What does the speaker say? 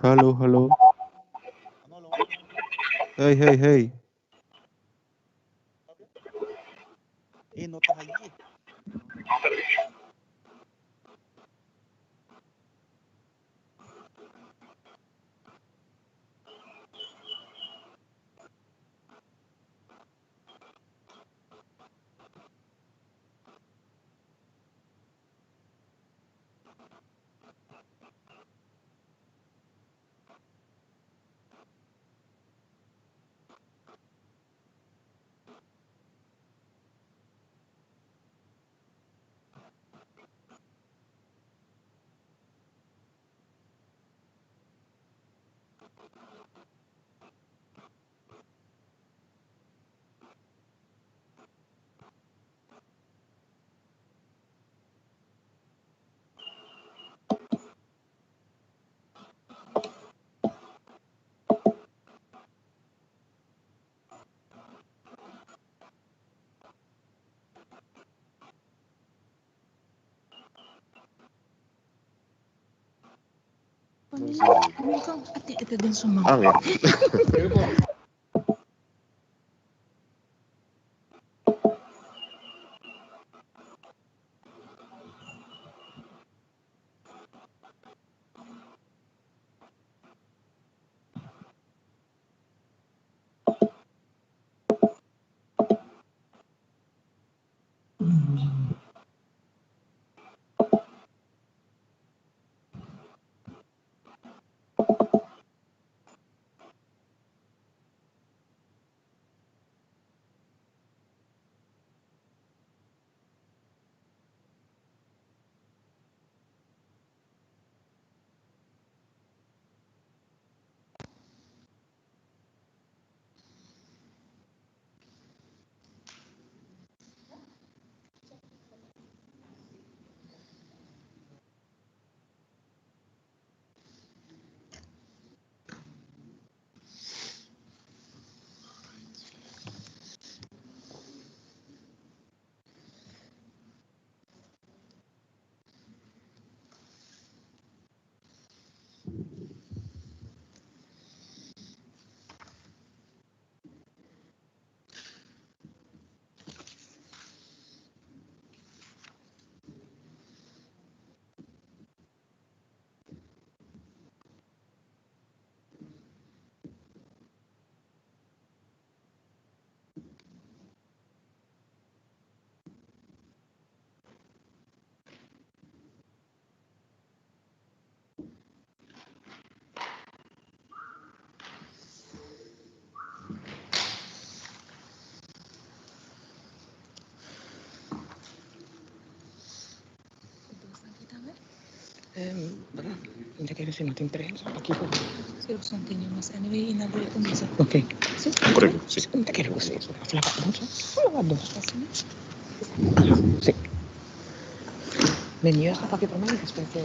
Halo, halo. Hei, hei, hei. Nota lagi. Mukhang ati-ati din sumama. Angin. ¿Verdad? Ya que si no te interesa, aquí. Sí, lo santiño más. Anyway, inabot ko misa. Okay. Sí, Correcto, sí. no te quiero decir eso. Flaca mucho. Solo dos. Sí. Venido hasta para que por mí después de...